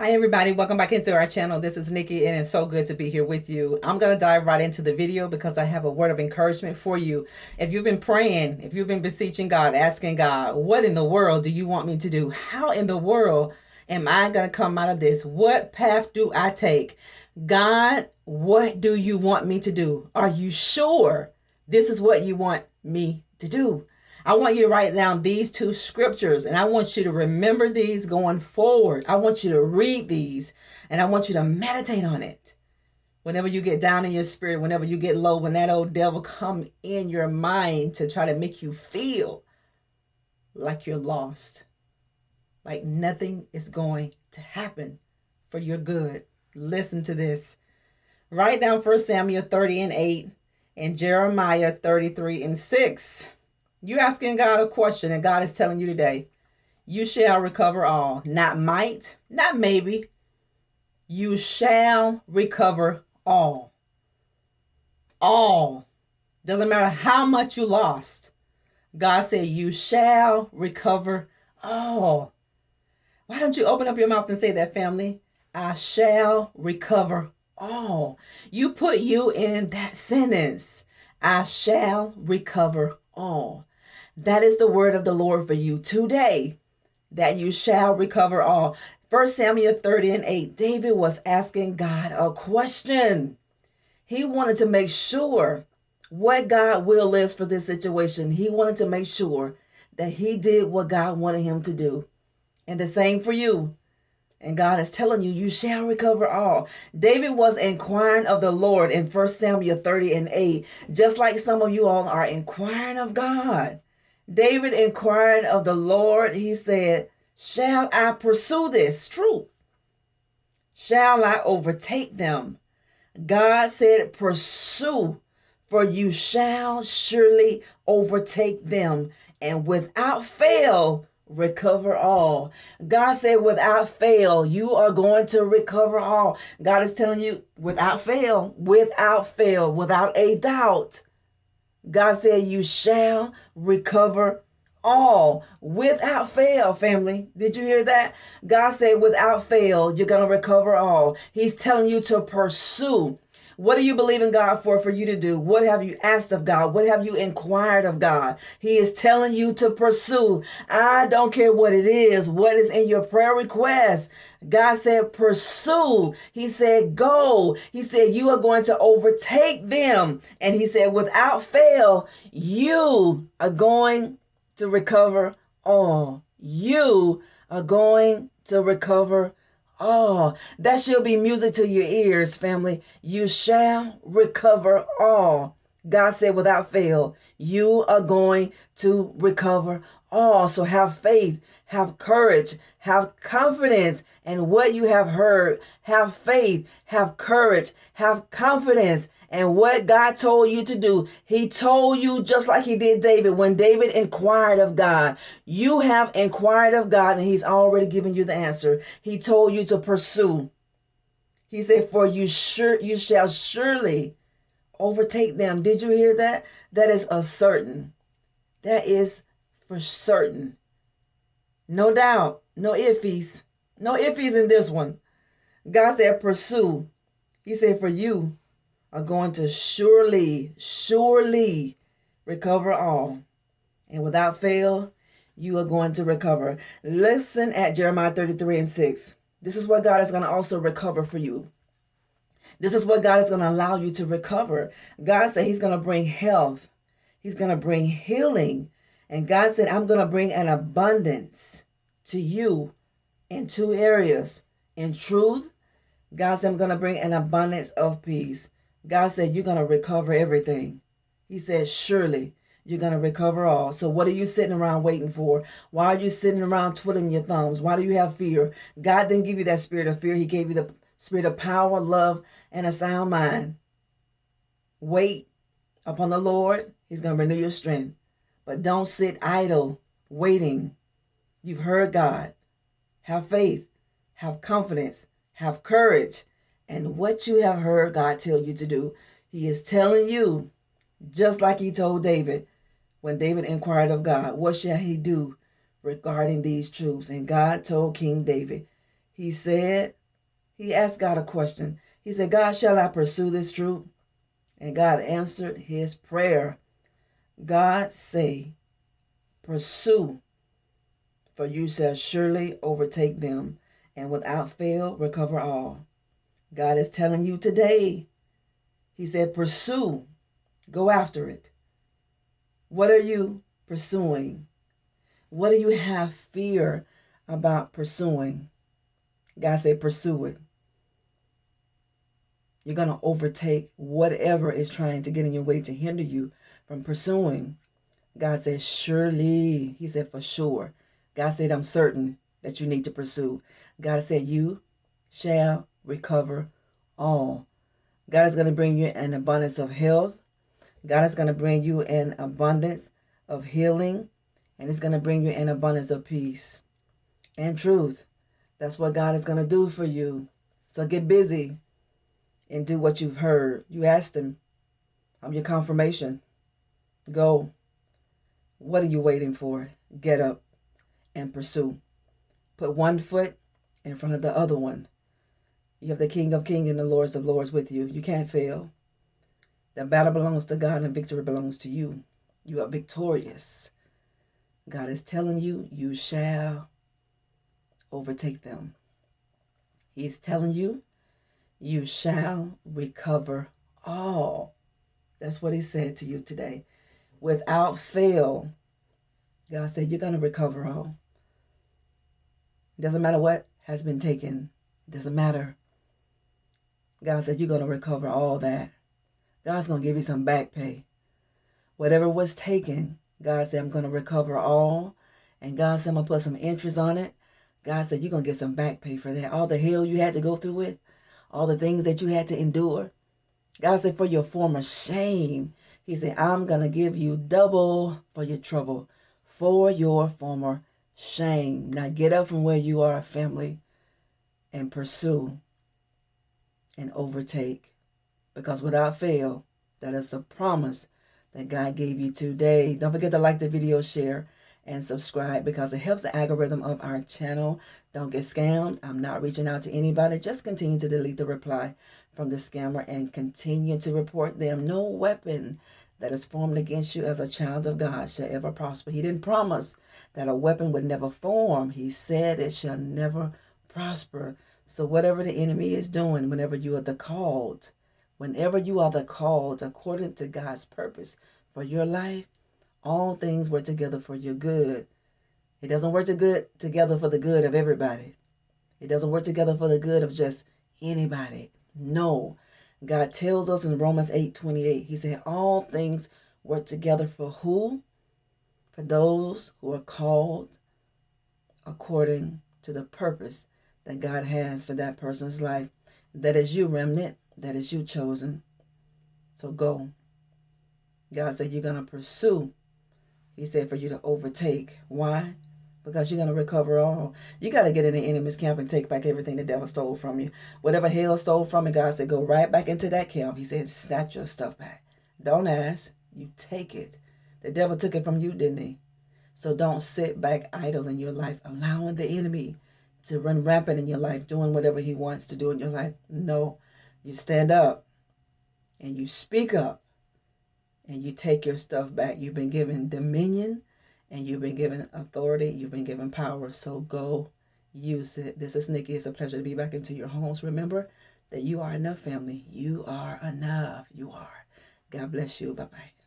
Hi everybody, welcome back into our channel. This is Nikki and it's so good to be here with you. I'm going to dive right into the video because I have a word of encouragement for you. If you've been praying, if you've been beseeching God, asking God, what in the world do you want me to do? How in the world am I going to come out of this? What path do I take? God, what do you want me to do? Are you sure this is what you want me to do? I want you to write down these two scriptures and I want you to remember these going forward. I want you to read these and I want you to meditate on it. Whenever you get down in your spirit, whenever you get low, when that old devil come in your mind to try to make you feel like you're lost, like nothing is going to happen for your good. Listen to this. Write down 1 Samuel 30 and 8 and Jeremiah 33 and 6. You're asking God a question, and God is telling you today, you shall recover all. Not might, not maybe. You shall recover all. All. Doesn't matter how much you lost. God said you shall recover all. Why don't you open up your mouth and say that, family? I shall recover all. You put you in that sentence. I shall recover all. That is the word of the Lord for you today, that you shall recover all. 1 Samuel 30 and 8, David was asking God a question. He wanted to make sure what God's will is for this situation. He wanted to make sure that he did what God wanted him to do. And the same for you. And God is telling you, you shall recover all. David was inquiring of the Lord in 1 Samuel 30 and 8, just like some of you all are inquiring of God. David inquired of the Lord. He said, shall I pursue this troop? Shall I overtake them? God said, pursue, for you shall surely overtake them, and without fail, recover all. God said, without fail, you are going to recover all. God is telling you, without fail, without a doubt. God said, you shall recover all without fail, family. Did you hear that? God said, without fail, you're going to recover all. He's telling you to pursue. What do you believe in God for you to do? What have you asked of God? What have you inquired of God? He is telling you to pursue. I don't care what it is, what is in your prayer request. God said, pursue. He said, go. He said, you are going to overtake them. And he said, without fail, you are going to recover all. You are going to recover all. That shall be music to your ears, family. You shall recover all. God said, without fail, you are going to recover all. So have faith, have courage, have confidence in what you have heard. Have faith, have courage, have confidence in what God told you to do. He told you just like he did David. When David inquired of God, you have inquired of God and he's already given you the answer. He told you to pursue. He said, for you shall surely overtake them. Did you hear that? That is a certain. That is for certain. No doubt. No iffies. No iffies in this one. God said, pursue. He said, for you are going to surely recover all. And without fail, you are going to recover. Listen at Jeremiah 33 and 6. This is what God is going to also recover for you. This is what God is going to allow you to recover. God said he's going to bring health. He's going to bring healing. And God said, I'm going to bring an abundance to you in two areas. In truth, God said, I'm going to bring an abundance of peace. God said, you're going to recover everything. He said, surely you're going to recover all. So what are you sitting around waiting for? Why are you sitting around twiddling your thumbs? Why do you have fear? God didn't give you that spirit of fear. He gave you the spirit of power, love, and a sound mind. Wait upon the Lord. He's going to renew your strength. But don't sit idle waiting. You've heard God. Have faith. Have confidence. Have courage. And what you have heard God tell you to do, he is telling you, just like he told David, when David inquired of God, what shall he do regarding these troops? And God told King David, he asked God a question. He said, God, shall I pursue this truth? And God answered his prayer. God say, pursue, for you shall surely overtake them, and without fail recover all. God is telling you today, he said, pursue, go after it. What are you pursuing? What do you have fear about pursuing? God said, pursue it. You're going to overtake whatever is trying to get in your way to hinder you from pursuing. God said, surely. He said, for sure. God said, I'm certain that you need to pursue. God said, you shall recover all. God is going to bring you an abundance of health. God is going to bring you an abundance of healing. And it's going to bring you an abundance of peace and truth. That's what God is going to do for you. So get busy and do what you've heard. You asked him, I'm your confirmation. Go. What are you waiting for? Get up and pursue. Put one foot in front of the other one. You have the King of Kings and the Lords of Lords with you. You can't fail. The battle belongs to God and victory belongs to you. You are victorious. God is telling you, you shall overtake them. He's telling you, you shall recover all. That's what he said to you today. Without fail, God said, you're going to recover all. It doesn't matter what has been taken. It doesn't matter. God said, you're going to recover all that. God's going to give you some back pay. Whatever was taken, God said, I'm going to recover all. And God said, I'm going to put some interest on it. God said, you're going to get some back pay for that. All the hell you had to go through it. All the things that you had to endure. God said, for your former shame, he said, I'm going to give you double for your trouble. For your former shame. Now get up from where you are, family, and pursue and overtake. Because without fail, that is a promise that God gave you today. Don't forget to like the video, share, and subscribe because it helps the algorithm of our channel. Don't get scammed. I'm not reaching out to anybody. Just continue to delete the reply from the scammer and continue to report them. No weapon that is formed against you as a child of God shall ever prosper. He didn't promise that a weapon would never form. He said it shall never prosper. So whatever the enemy is doing, whenever you are the called according to God's purpose for your life, all things work together for your good. It doesn't work together for the good of everybody. It doesn't work together for the good of just anybody. No. God tells us in Romans 8:28, he said, all things work together for who? For those who are called according to the purpose that God has for that person's life. That is you, remnant. That is you, chosen. So go. God said you're going to pursue. He said for you to overtake. Why? Because you're going to recover all. You got to get in the enemy's camp and take back everything the devil stole from you. Whatever hell stole from you, God said go right back into that camp. He said snatch your stuff back. Don't ask. You take it. The devil took it from you, didn't he? So don't sit back idle in your life, allowing the enemy to run rampant in your life, doing whatever he wants to do in your life. No, you stand up and you speak up and you take your stuff back. You've been given dominion and you've been given authority. You've been given power. So go use it. This is Nikki. It's a pleasure to be back into your homes. Remember that you are enough, family. You are enough. You are. God bless you. Bye-bye.